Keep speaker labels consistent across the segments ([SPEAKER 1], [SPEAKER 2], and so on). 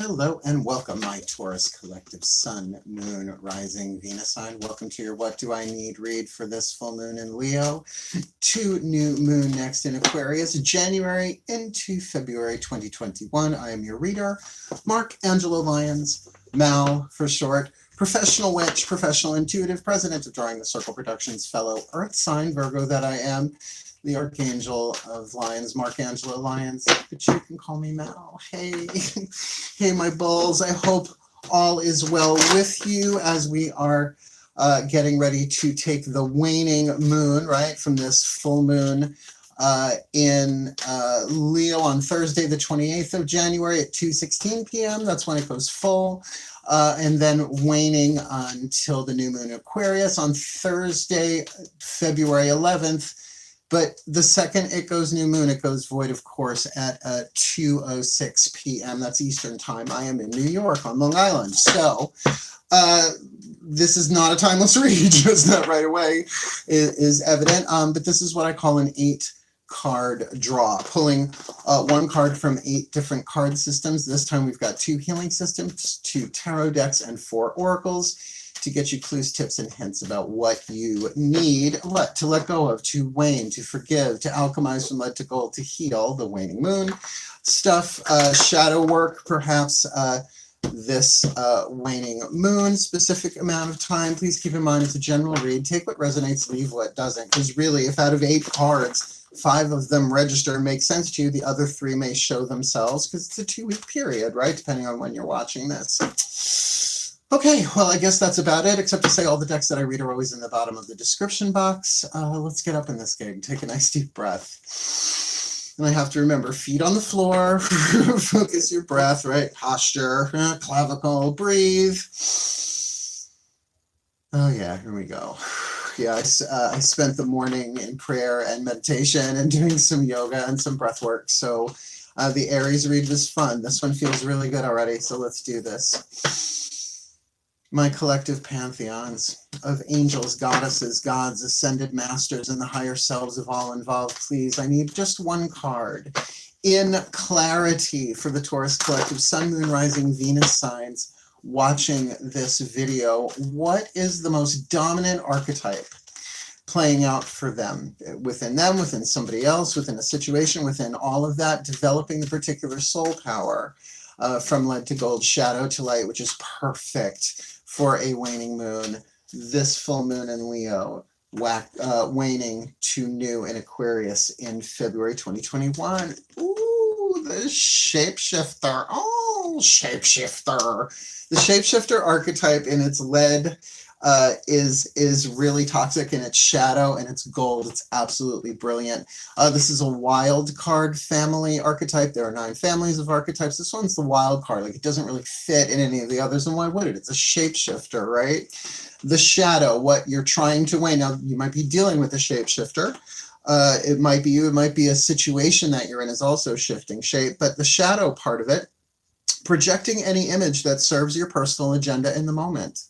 [SPEAKER 1] Hello and welcome, my Taurus collective Sun, Moon, Rising, Venus sign. Welcome to your What Do I Need read for this full moon in Leo to new moon next in Aquarius, January into February 2021. I am your reader, Mark Angelo Lyons, Mal for short, professional witch, professional intuitive, president of Drawing the Circle Productions, fellow Earth sign Virgo that I am. The Archangel of Lyons, Mark Angelo Lyons, but you can call me Mal. Hey, hey, my bulls. I hope all is well with you as we are getting ready to take the waning moon, right, from this full moon in Leo on Thursday, the 28th of January at 2:16 p.m. That's when it goes full. And then waning until the new moon Aquarius on Thursday, February 11th. But the second it goes new moon, it goes void, of course, at 2:06 p.m. That's Eastern time. I am in New York on Long Island. So this is not a timeless read, just not right away is evident. But this is what I call an 8-card draw, pulling one card from 8 different card systems. This time we've got 2 healing systems, 2 tarot decks, and 4 oracles, to get you clues, tips, and hints about what you need to let go of, to wane, to forgive, to alchemize from lead to gold, to heal the waning moon stuff, shadow work, perhaps this waning moon, specific amount of time. Please keep in mind it's a general read. Take what resonates, leave what doesn't, because really, if out of 8 cards, 5 of them register and make sense to you, the other 3 may show themselves, because it's a 2-week period, right, depending on when you're watching this. Okay, well, I guess that's about it, except to say all the decks that I read are always in the bottom of the description box. Let's get up in this gig. Take a nice deep breath. And I have to remember, feet on the floor, focus your breath, right? Posture, clavicle, breathe. Oh yeah, here we go. Yeah, I spent the morning in prayer and meditation and doing some yoga and some breath work. So the Aries read was fun. This one feels really good already, so let's do this. My collective pantheons of angels, goddesses, gods, ascended masters, and the higher selves of all involved, please, I need just one card in clarity for the Taurus collective Sun, Moon, Rising, Venus signs watching this video. What is the most dominant archetype playing out for them, within somebody else, within a situation, within all of that, developing the particular soul power from lead to gold, shadow to light, which is perfect for a waning moon, this full moon in Leo, waning to new in Aquarius in February 2021. Ooh, the Shapeshifter. Oh, Shapeshifter. The Shapeshifter archetype in its lead is really toxic in its shadow, and its gold. It's absolutely brilliant. This is a wild card family archetype. There are 9 families of archetypes. This one's the wild card. Like, it doesn't really fit in any of the others, and why would it? It's a shapeshifter, right? The shadow, what you're trying to wane. Now, you might be dealing with a shapeshifter. It might be you. It might be a situation that you're in is also shifting shape, but the shadow part of it, projecting any image that serves your personal agenda in the moment.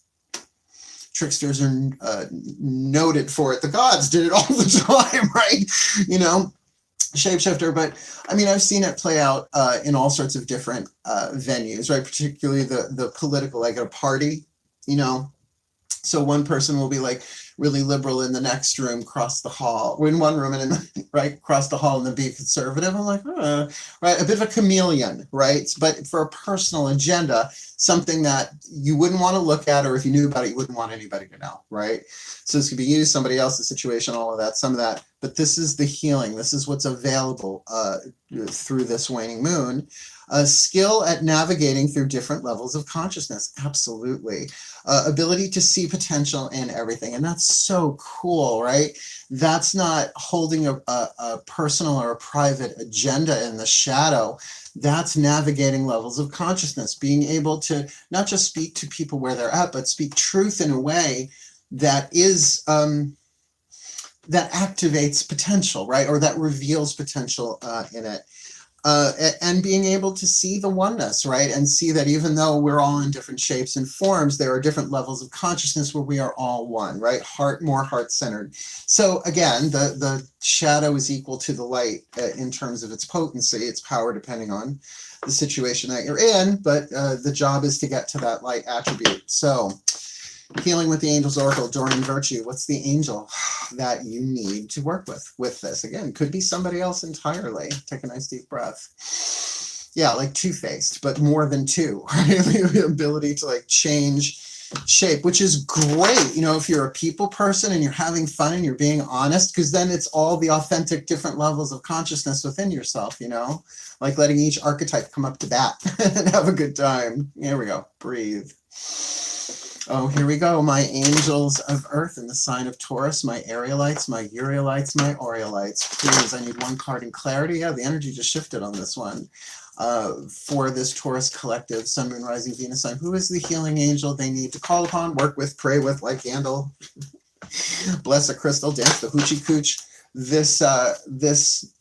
[SPEAKER 1] Tricksters are noted for it. The gods did it all the time, right? You know, shapeshifter. But I mean, I've seen it play out in all sorts of different venues, right? Particularly the political, like at a party, you know. So one person will be like really liberal in the next room, cross the hall. We're in one room and right across the hall and then be conservative. I'm like, right, a bit of a chameleon, right? But for a personal agenda, something that you wouldn't want to look at, or if you knew about it, you wouldn't want anybody to know, right? So this could be you, somebody else's situation, all of that, some of that. But this is the healing. This is what's available through this waning moon. A skill at navigating through different levels of consciousness, absolutely. Ability to see potential in everything, and that's so cool, right? That's not holding a personal or a private agenda in the shadow. That's navigating levels of consciousness, being able to not just speak to people where they're at, but speak truth in a way that is that activates potential, right? Or that reveals potential in it. and being able to see the oneness, right? And see that even though we're all in different shapes and forms, there are different levels of consciousness where we are all one, right? More heart-centered. So again, the shadow is equal to the light in terms of its potency, its power, depending on the situation that you're in, but the job is to get to that light attribute. So healing with the Angels Oracle, Doreen Virtue. What's the angel that you need to work with this? Again, could be somebody else entirely. Take a nice deep breath. Yeah, like two-faced, but more than two. Right? The ability to like change shape, which is great. You know, if you're a people person and you're having fun and you're being honest, because then it's all the authentic different levels of consciousness within yourself, you know, like letting each archetype come up to bat and have a good time. Here we go. Breathe. Oh, here we go. My angels of earth in the sign of Taurus, my Arielites, my Urielites, my Oriolites. Please, I need one card in clarity. Yeah, the energy just shifted on this one. For this Taurus collective, Sun, Moon, Rising, Venus sign. Who is the healing angel they need to call upon, work with, pray with, light candle, bless a crystal, dance the hoochie cooch. This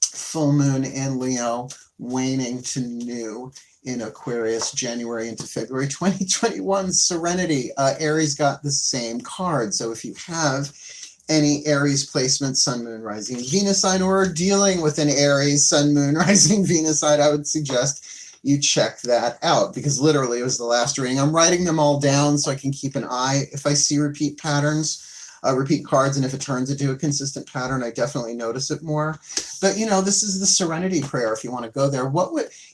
[SPEAKER 1] full moon in Leo, waning to new in Aquarius, January into February 2021. Serenity. Aries got the same card. So if you have any Aries placement, Sun, Moon, Rising, Venus sign, or dealing with an Aries, Sun, Moon, Rising, Venus sign, I would suggest you check that out, because literally it was the last reading. I'm writing them all down so I can keep an eye. If I see repeat patterns, repeat cards, and if it turns into a consistent pattern, I definitely notice it more. But you know, this is the serenity prayer. If you want to go there,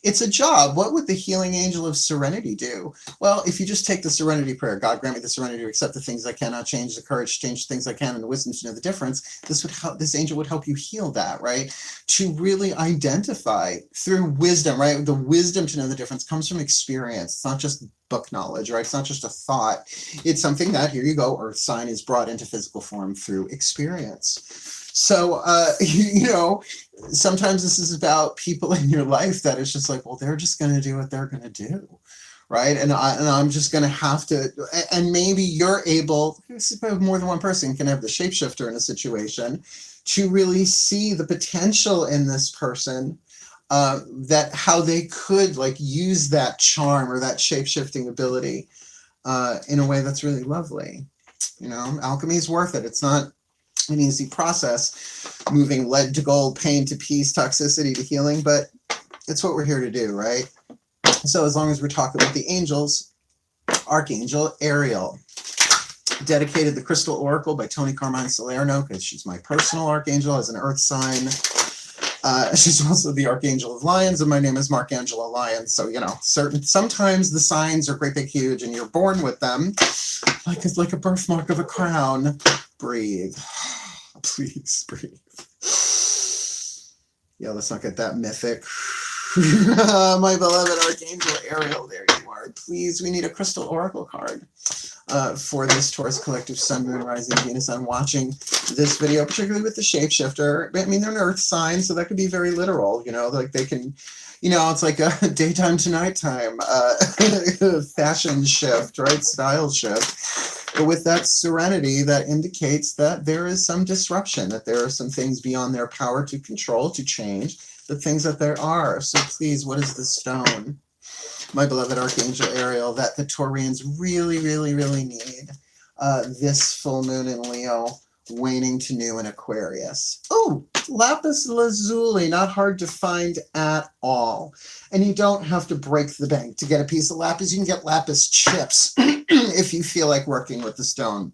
[SPEAKER 1] it's a job. What would the healing angel of serenity do? Well, if you just take the serenity prayer, God grant me the serenity to accept the things I cannot change, the courage to change the things I can, and the wisdom to know the difference. This angel would help you heal that, right? To really identify through wisdom, right? The wisdom to know the difference comes from experience. It's not just book knowledge, right? It's not just a thought. It's something that, here you go, earth sign is brought into physical form through experience. So, you know, sometimes this is about people in your life that it's just like, well, they're just going to do what they're going to do, right? And I'm just going to have to, and maybe you're able, more than one person can have the shapeshifter in a situation to really see the potential in this person, that how they could like use that charm or that shape-shifting ability in a way that's really lovely. You know, alchemy is worth it. It's not an easy process, moving lead to gold, pain to peace, toxicity to healing, but it's what we're here to do, right? So as long as we're talking about the angels, Archangel Ariel, dedicated the Crystal Oracle by Tony Carmine Salerno, because she's my personal archangel as an earth sign. She's also the Archangel of Lyons, and my name is Markangela Lyons. So, you know, sometimes the signs are great big huge and you're born with them, like it's like a birthmark of a crown. Breathe. Please breathe. Yeah, let's not get that mythic. My beloved Archangel Ariel, there you are. Please, we need a Crystal Oracle card for this Taurus collective, Sun, Moon, Rising, Venus. I'm watching this video, particularly with the shapeshifter. I mean, they're an earth sign, so that could be very literal, you know, like they can, you know, it's like a daytime to nighttime fashion shift, right? Style shift. But with that serenity, that indicates that there is some disruption, that there are some things beyond their power to control, to change, the things that there are. So please, what is the stone, my beloved Archangel Ariel, that the Taurians really, really, really need this full moon in Leo, waning to new in Aquarius? Oh, lapis lazuli, not hard to find at all. And you don't have to break the bank to get a piece of lapis. You can get lapis chips if you feel like working with the stone.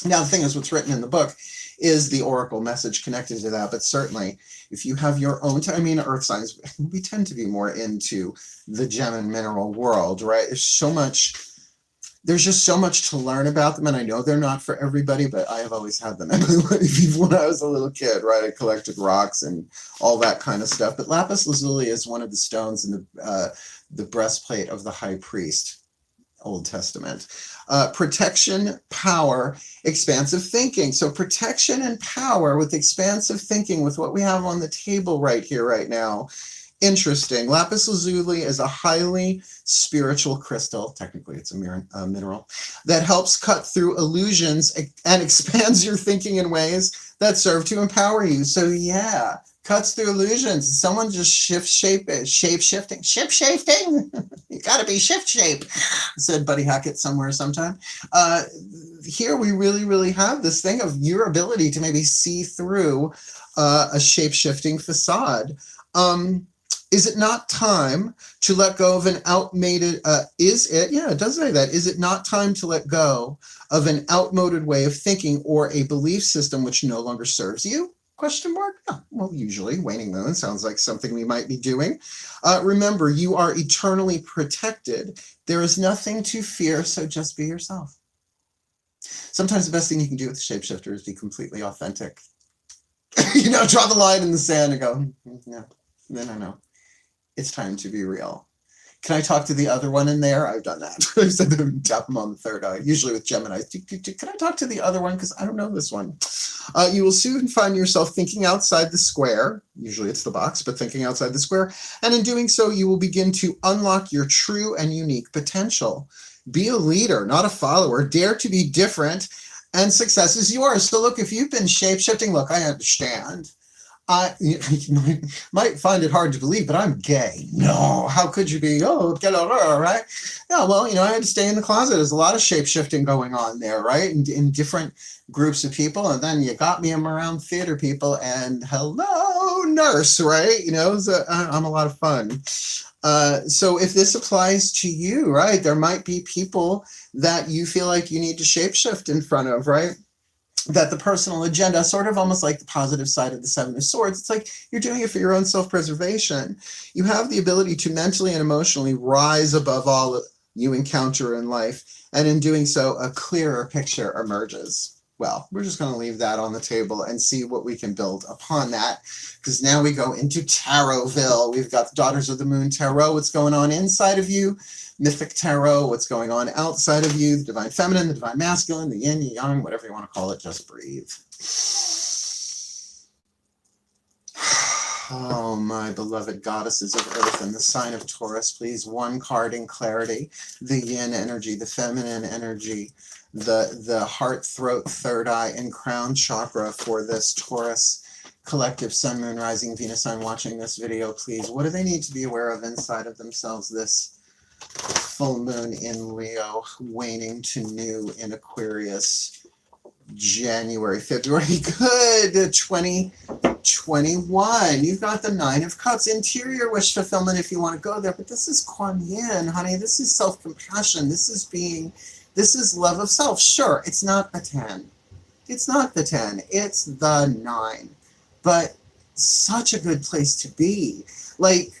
[SPEAKER 1] Now, the thing is, what's written in the book is the oracle message connected to that. But certainly, if you have your own, I mean, earth signs, we tend to be more into the gem and mineral world, right? There's just so much to learn about them, and I know they're not for everybody, but I have always had them in my life. Even when I was a little kid, right? I collected rocks and all that kind of stuff. But lapis lazuli is one of the stones in the breastplate of the high priest, Old Testament. Protection, power, expansive thinking. So protection and power with expansive thinking, with what we have on the table right here, right now. Interesting. Lapis lazuli is a highly spiritual crystal. Technically, it's a mineral that helps cut through illusions and expands your thinking in ways that serve to empower you. So yeah, Cuts through illusions. Someone just shape-shifting. Ship-shifting? You gotta be shift-shape, said Buddy Hackett somewhere sometime. Here we really, really have this thing of your ability to maybe see through a shape-shifting facade. Is it not time to let go of an outmoded, it does say that. Is it not time to let go of an outmoded way of thinking or a belief system which no longer serves you? Question mark? Yeah, well, usually waning moon sounds like something we might be doing. Remember, you are eternally protected. There is nothing to fear, so just be yourself. Sometimes the best thing you can do with the shapeshifter is be completely authentic. Draw the line in the sand and go, no. It's time to be real. Can I talk to the other one in there? I've done that. I said tap them on the third eye, usually with Gemini. Can I talk to the other one? Because I don't know this one. You will soon find yourself thinking outside the square. Usually it's the box, but thinking outside the square. And in doing so, you will begin to unlock your true and unique potential. Be a leader, not a follower. Dare to be different, and success is yours. So look, if you've been shape-shifting, look, I understand. You might find it hard to believe, but I'm gay. No, how could you be? Oh, get over, right? Yeah, well, I had to stay in the closet. There's a lot of shape-shifting going on there, right? In different groups of people. And then you got me around theater people and hello, nurse, right? I'm a lot of fun. So if this applies to you, right, there might be people that you feel like you need to shapeshift in front of, right? That the personal agenda, sort of almost like the positive side of the Seven of Swords, it's like you're doing it for your own self-preservation. You have the ability to mentally and emotionally rise above all you encounter in life. And in doing so, a clearer picture emerges. Well, we're just going to leave that on the table and see what we can build upon that. Because now we go into Tarotville. We've got the Daughters of the Moon Tarot. What's going on inside of you? Mythic Tarot, what's going on outside of you, the Divine Feminine, the Divine Masculine, the Yin, the Yang, whatever you want to call it, just breathe. Oh, my beloved goddesses of Earth and the sign of Taurus, please, one card in clarity, the Yin energy, the feminine energy, the heart, throat, third eye, and crown chakra for this Taurus collective Sun, Moon, Rising, Venus sign watching this video, please. What do they need to be aware of inside of themselves this full moon in Leo, waning to new in Aquarius, January, February. Good, 2021. You've got the Nine of Cups, interior wish fulfillment if you want to go there, but this is Kuan Yin, honey. This is self-compassion. This is love of self. Sure, it's not the 10. It's not the 10. It's the 9. But such a good place to be. Like,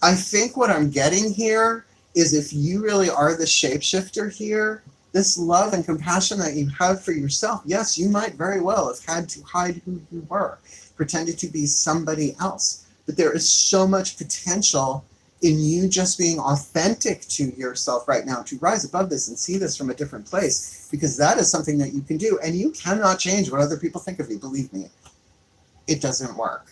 [SPEAKER 1] I think what I'm getting here is if you really are the shapeshifter here, this love and compassion that you have for yourself, yes, you might very well have had to hide who you were, pretended to be somebody else. But there is so much potential in you just being authentic to yourself right now, to rise above this and see this from a different place, because that is something that you can do. And you cannot change what other people think of you, believe me. It doesn't work.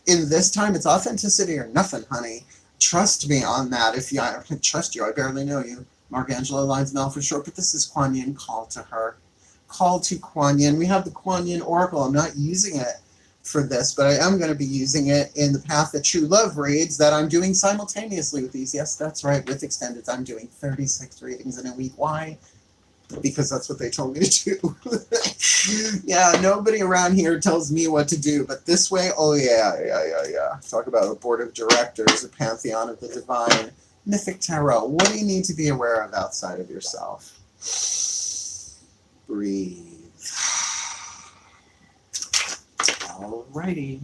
[SPEAKER 1] In this time, it's authenticity or nothing, honey. Trust me on that. I trust you, I barely know you. Mark-Angelo Lyons Mel for short, but this is Kuan Yin, call to her. Call to Kuan Yin. We have the Kuan Yin Oracle. I'm not using it for this, but I am going to be using it in the Path of True Love reads that I'm doing simultaneously with these. Yes, that's right, with extended. I'm doing 36 readings in a week. Why? Because that's what they told me to do. Yeah, nobody around here tells me what to do, but this way, oh yeah. Talk about a board of directors, a pantheon of the divine, mythic tarot. What do you need to be aware of outside of yourself? Breathe. Alrighty.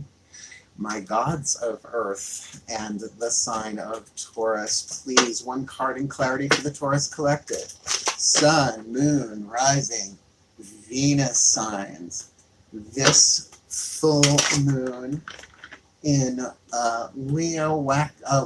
[SPEAKER 1] My gods of Earth and the sign of Taurus, please, one card in clarity for the Taurus collective. Sun, Moon, Rising, Venus signs. This full moon in Leo,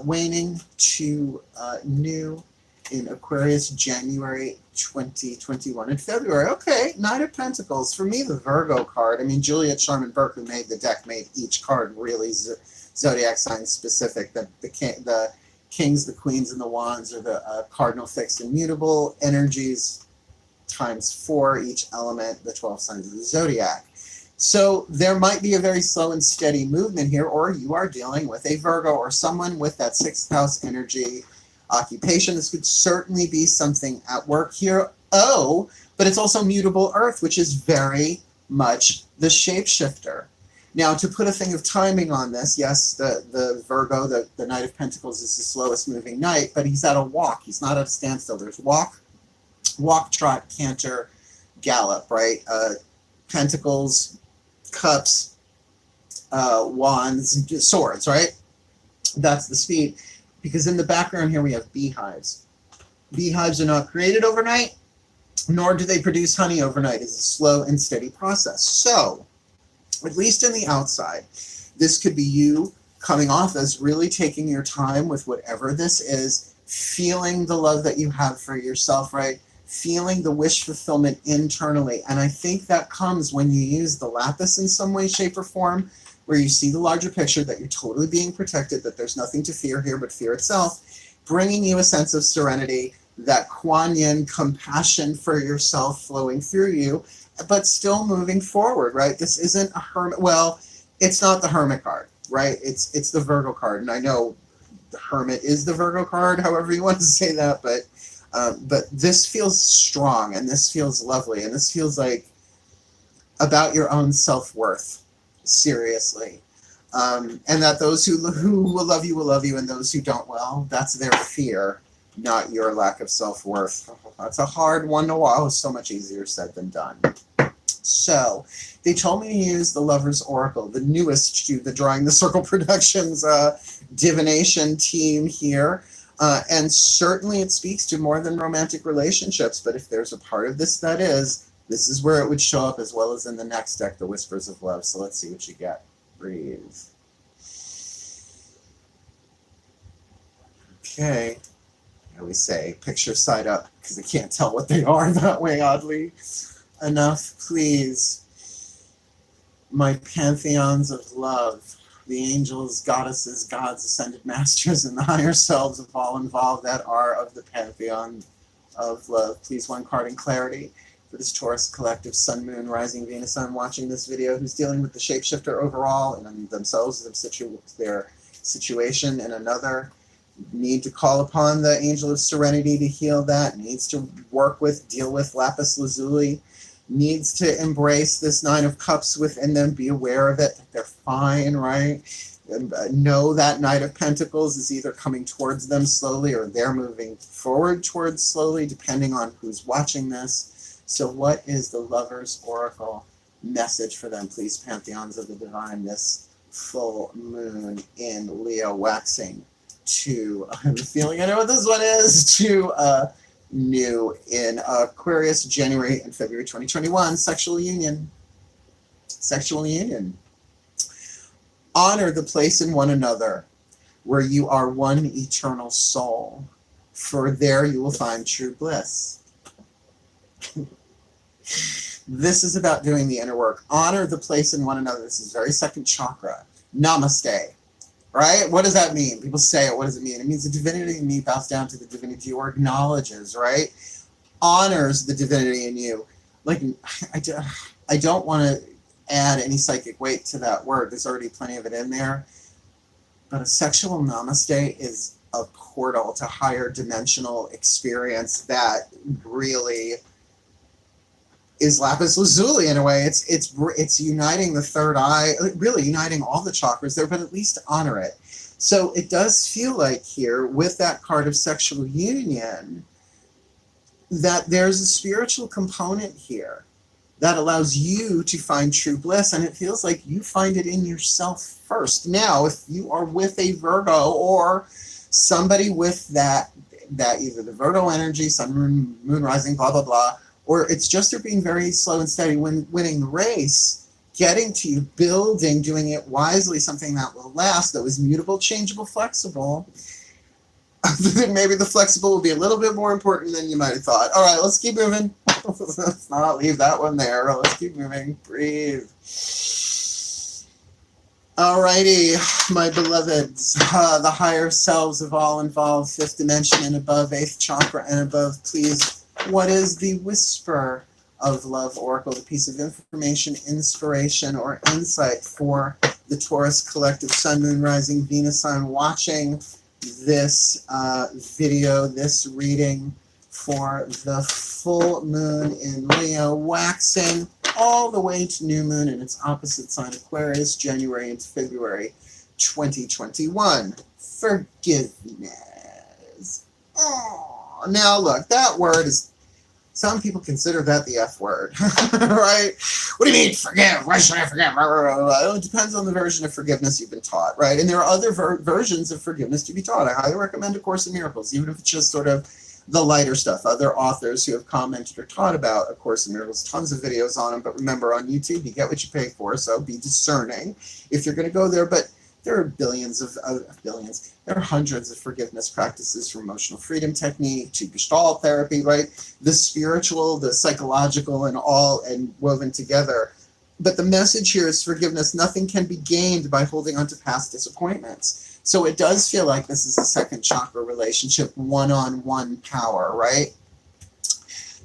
[SPEAKER 1] waning to new in Aquarius, January 2021. In February, okay, Knight of Pentacles. For me, the Virgo card. I mean, Juliet Sharman Burke, who made the deck, made each card really zodiac sign specific. The kings, the queens, and the wands are the cardinal fixed immutable energies times 4 each element, the 12 signs of the zodiac. So there might be a very slow and steady movement here, or you are dealing with a Virgo or someone with that 6th house energy occupation. This could certainly be something at work here. Oh, but it's also mutable earth, which is very much the shapeshifter. Now, to put a thing of timing on this, yes, the Virgo, the Knight of Pentacles, is the slowest moving knight, but he's at a walk. He's not at a standstill. There's walk, trot, canter, gallop, right? Pentacles, cups, wands, swords, right? That's the speed. Because in the background here we have beehives. Beehives are not created overnight, nor do they produce honey overnight. It's a slow and steady process. So, at least in the outside, this could be you coming off as really taking your time with whatever this is, feeling the love that you have for yourself, right? Feeling the wish fulfillment internally. And I think that comes when you use the lapis in some way, shape, or form, where you see the larger picture that you're totally being protected, that there's nothing to fear here but fear itself, bringing you a sense of serenity, that Kuan Yin compassion for yourself flowing through you, but still moving forward, right? This isn't a hermit. Well, it's not the hermit card, right? It's the Virgo card. And I know the hermit is the Virgo card, however you want to say that, but this feels strong, and this feels lovely, and this feels like about your own self-worth. Seriously. And that those who will love you, and those who don't, well, that's their fear, not your lack of self-worth. That's a hard one to watch. Oh, so much easier said than done. So, they told me to use the Lover's Oracle, the newest to the Drawing the Circle Productions divination team here. And certainly it speaks to more than romantic relationships, but if there's a part of this that is, this is where it would show up, as well as in the next deck, the Whispers of Love. So let's see what you get. Breathe. Okay. I always say, picture side up, because I can't tell what they are that way, oddly enough. Please. My pantheons of love. The angels, goddesses, gods, ascended masters, and the higher selves of all involved that are of the pantheon of love. Please, one card in clarity. For this Taurus collective, Sun, Moon, Rising, Venus, Sun, watching this video, who's dealing with the shapeshifter overall and themselves, their situation in another, need to call upon the angel of serenity to heal that, needs to work with, deal with lapis lazuli, needs to embrace this 9 of Cups within them, be aware of it, that they're fine, right? And, know that Knight of Pentacles is either coming towards them slowly or they're moving forward towards slowly, depending on who's watching this. So what is the Lover's Oracle message for them, please, Pantheons of the Divine, this full moon in Leo waxing to, I have a feeling I know what this one is, to new in Aquarius, January and February 2021, sexual union. Sexual union. Honor the place in one another where you are one eternal soul, for there you will find true bliss. This is about doing the inner work. Honor the place in one another. This is very second chakra. Namaste. Right? What does that mean? People say it. What does it mean? It means the divinity in me bows down to the divinity or acknowledges, right? Honors the divinity in you. Like, I don't want to add any psychic weight to that word. There's already plenty of it in there. But a sexual namaste is a portal to higher dimensional experience that really is lapis lazuli in a way. It's uniting the third eye, really uniting all the chakras there, but at least honor it. So it does feel like here, with that card of sexual union, that there's a spiritual component here that allows you to find true bliss, and it feels like you find it in yourself first. Now, if you are with a Virgo or somebody with that either the Virgo energy, sun, moon rising, blah, blah, blah, or it's just they're being very slow and steady when winning the race, getting to you, building, doing it wisely, something that will last, that was mutable, changeable, flexible. Maybe the flexible will be a little bit more important than you might have thought. All right, let's keep moving. Let's not leave that one there. Let's keep moving. Breathe. Alrighty, my beloveds, the higher selves of all involved, 5th dimension and above, 8th chakra and above, please. What is the whisper of love oracle, the piece of information, inspiration, or insight for the Taurus collective sun, moon, rising, Venus sign watching this video, this reading for the full moon in Leo, waxing all the way to new moon in its opposite sign Aquarius, January into February 2021. Forgiveness. Oh, now look, that word is, some people consider that the F word, right? What do you mean forgive? Why should I forgive? It depends on the version of forgiveness you've been taught, right? And there are other versions of forgiveness to be taught. I highly recommend A Course in Miracles, even if it's just sort of the lighter stuff. Other authors who have commented or taught about A Course in Miracles, tons of videos on them. But remember, on YouTube, you get what you pay for, so be discerning if you're going to go there. But there are there are hundreds of forgiveness practices, from emotional freedom technique to Gestalt therapy, right? The spiritual, the psychological, and all and woven together. But the message here is forgiveness. Nothing can be gained by holding on to past disappointments. So it does feel like this is a second chakra relationship, one-on-one power, right?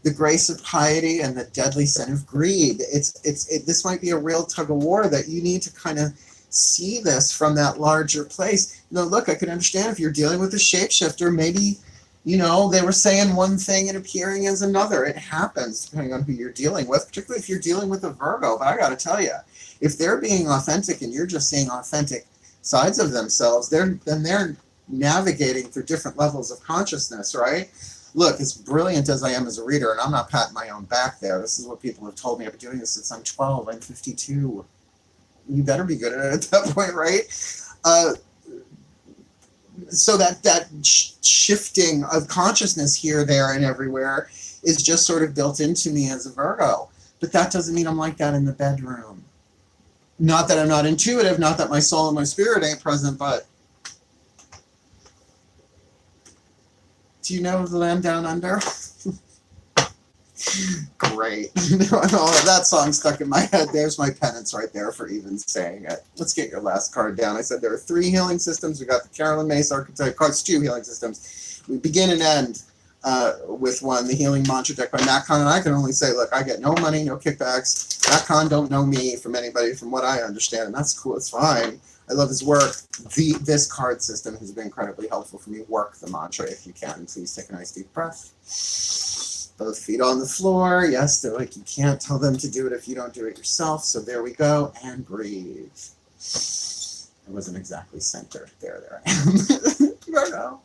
[SPEAKER 1] The grace of piety and the deadly sin of greed. This might be a real tug of war that you need to kind of see this from that larger place. You know, look, I can understand if you're dealing with a shapeshifter, maybe, you know, they were saying one thing and appearing as another. It happens depending on who you're dealing with, particularly if you're dealing with a Virgo. But I got to tell you, if they're being authentic and you're just seeing authentic sides of themselves, then they're navigating through different levels of consciousness, right? Look, as brilliant as I am as a reader, and I'm not patting my own back there, this is what people have told me. I've been doing this since I'm 12, I'm 52. You better be good at it at that point, right? So that shifting of consciousness here, there, and everywhere is just sort of built into me as a Virgo. But that doesn't mean I'm like that in the bedroom. Not that I'm not intuitive, not that my soul and my spirit ain't present, but do you know The Land Down Under? Great. That song stuck in my head. There's my penance right there for even saying it. Let's get your last card down. I said there are 3 healing systems. We got the Carolyn Mace archetype cards, 2 healing systems. We begin and end with one, the healing mantra deck by Matt Kahn. And I can only say, look, I get no money, no kickbacks. Matt Kahn don't know me from anybody from what I understand. And that's cool. It's fine. I love his work. This card system has been incredibly helpful for me. Work the mantra if you can. Please take a nice deep breath. Both feet on the floor. Yes, they're like, you can't tell them to do it if you don't do it yourself. So there we go. And breathe. I wasn't exactly centered. There I am. There I go.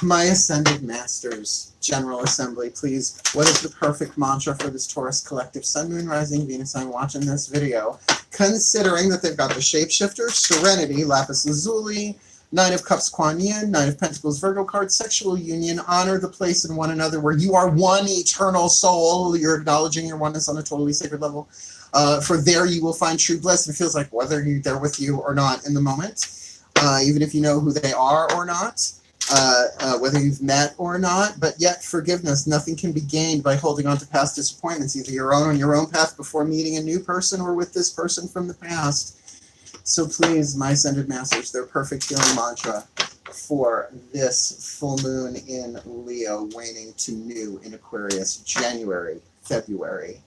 [SPEAKER 1] My Ascended Masters, General Assembly, please, what is the perfect mantra for this Taurus collective? Sun, Moon, Rising, Venus, I'm watching this video. Considering that they've got the Shapeshifter, Serenity, Lapis Lazuli, 9 of Cups, Kuan Yin, 9 of Pentacles, Virgo card, sexual union, honor the place in one another where you are one eternal soul. You're acknowledging your oneness on a totally sacred level. For there you will find true bliss. It feels like whether they're with you or not in the moment, even if you know who they are or not, whether you've met or not, but yet forgiveness. Nothing can be gained by holding on to past disappointments, either your own on your own path before meeting a new person or with this person from the past. So please, my Ascended Masters, their perfect healing mantra for this full moon in Leo, waning to new in Aquarius, January, February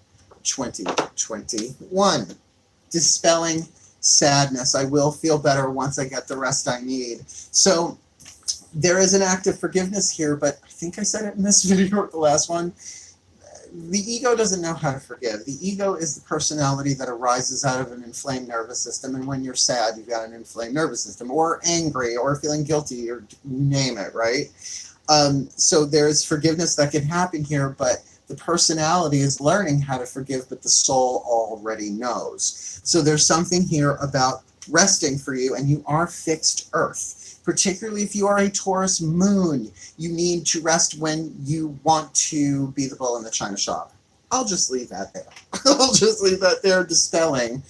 [SPEAKER 1] 2021. Dispelling sadness. I will feel better once I get the rest I need. So there is an act of forgiveness here, but I think I said it in this video or the last one. The ego doesn't know how to forgive. The ego is the personality that arises out of an inflamed nervous system, and when you're sad, you've got an inflamed nervous system, or angry, or feeling guilty, or name it, right? So there's forgiveness that can happen here, but the personality is learning how to forgive, but the soul already knows. So there's something here about resting for you, and you are fixed earth. Particularly if you are a Taurus moon, you need to rest when you want to be the bull in the china shop. I'll just leave that there. I'll just leave that there, dispelling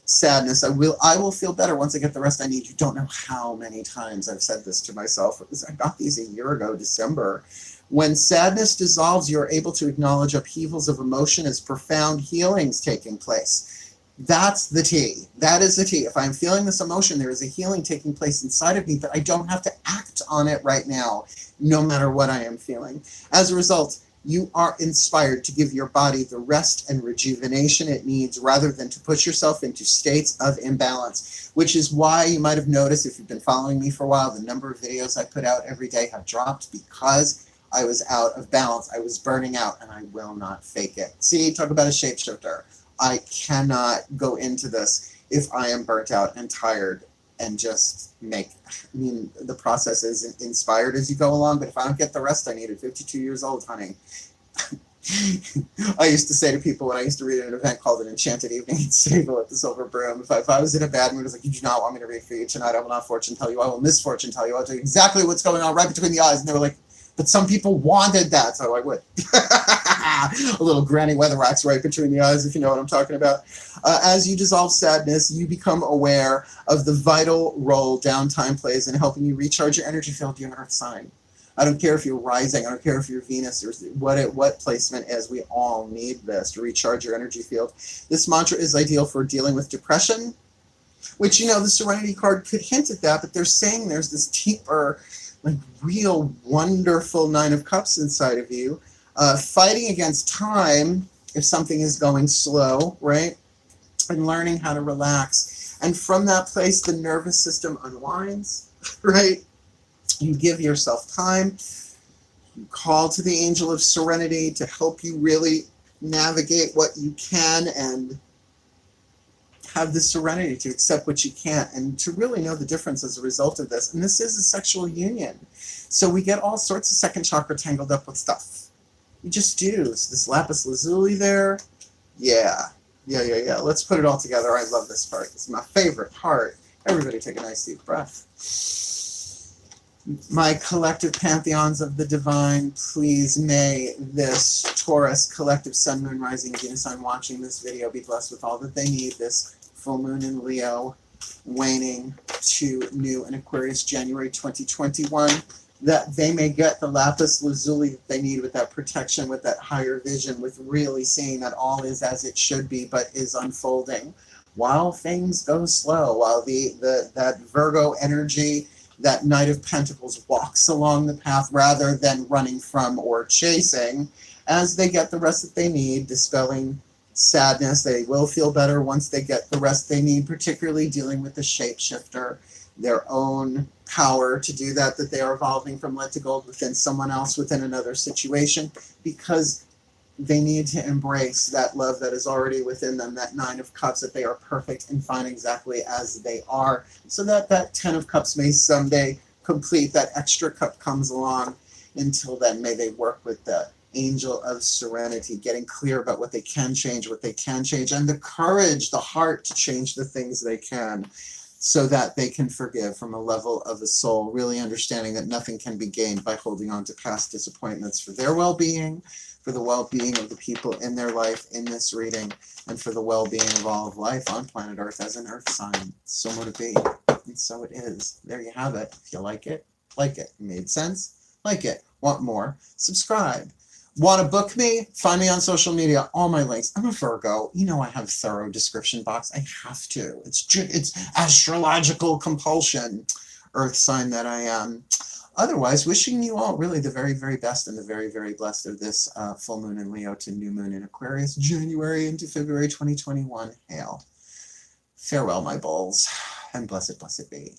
[SPEAKER 1] sadness. I will feel better once I get the rest I need. You don't know how many times I've said this to myself. I got these a year ago, December. When sadness dissolves, you're able to acknowledge upheavals of emotion as profound healings taking place. That's the tea. That is the tea. If I'm feeling this emotion, there is a healing taking place inside of me, but I don't have to act on it right now, no matter what I am feeling. As a result, You are inspired to give your body the rest and rejuvenation it needs rather than to push yourself into states of imbalance, which is why you might have noticed, if you've been following me for a while, the number of videos I put out every day have dropped because I was out of balance. I was burning out, and I will not fake it. See, talk about a shapeshifter. I cannot go into this if I am burnt out and tired and just the process is inspired as you go along, but if I don't get the rest I need at 52 years old, honey. I used to say to people when I used to read an event called An Enchanted Evening in Sable at the Silver Broom, if I was in a bad mood, I was like, you do not want me to read for you tonight. I will not fortune tell you. I will misfortune tell you. I'll tell you exactly what's going on right between the eyes. And they were like, but some people wanted that, so I would. A little granny weatherax right between the eyes, if you know what I'm talking about. As you dissolve sadness, you become aware of the vital role downtime plays in helping you recharge your energy field, your earth sign. I don't care if you're rising, I don't care if you're Venus, or what placement is, we all need this to recharge your energy field. This mantra is ideal for dealing with depression, which, the Serenity card could hint at that, but they're saying there's this deeper, like real wonderful Nine of Cups inside of you, fighting against time if something is going slow, right? And learning how to relax. And from that place, the nervous system unwinds, right? You give yourself time. You call to the angel of serenity to help you really navigate what you can and have the serenity to accept what you can't and to really know the difference as a result of this. And this is a sexual union. So we get all sorts of second chakra tangled up with stuff. We just do. So this lapis lazuli there. Yeah. Let's put it all together. I love this part. It's my favorite part. Everybody take a nice deep breath. My collective pantheons of the divine, please may this Taurus collective sun, moon, rising, Venus sign watching this video be blessed with all that they need this full moon in Leo, waning to new in Aquarius, January 2021, that they may get the lapis lazuli that they need with that protection, with that higher vision, with really seeing that all is as it should be, but is unfolding. While things go slow, while that Virgo energy, that Knight of Pentacles walks along the path rather than running from or chasing, as they get the rest that they need, dispelling sadness. They will feel better once they get the rest they need, particularly dealing with the shapeshifter, their own power to do that they are evolving from lead to gold within someone else, within another situation, because they need to embrace that love that is already within them, that Nine of Cups, that they are perfect and fine exactly as they are, so that Ten of Cups may someday complete, that extra cup comes along. Until then, may they work with the angel of serenity, getting clear about what they can change, and the courage, the heart to change the things they can, so that they can forgive from a level of the soul, really understanding that nothing can be gained by holding on to past disappointments for their well-being, for the well-being of the people in their life in this reading, and for the well-being of all of life on planet Earth as an Earth sign. So mote it be, and so it is. There you have it. If you like it, like it. Made sense? Like it. Want more? Subscribe. Want to book me? Find me on social media. All my links. I'm a Virgo. I have thorough description box. I have to. It's astrological compulsion. Earth sign that I am. Otherwise, wishing you all really the very, very best and the very, very blessed of this full moon in Leo to new moon in Aquarius, January into February 2021. Hail. Farewell, my bulls, and blessed, blessed be.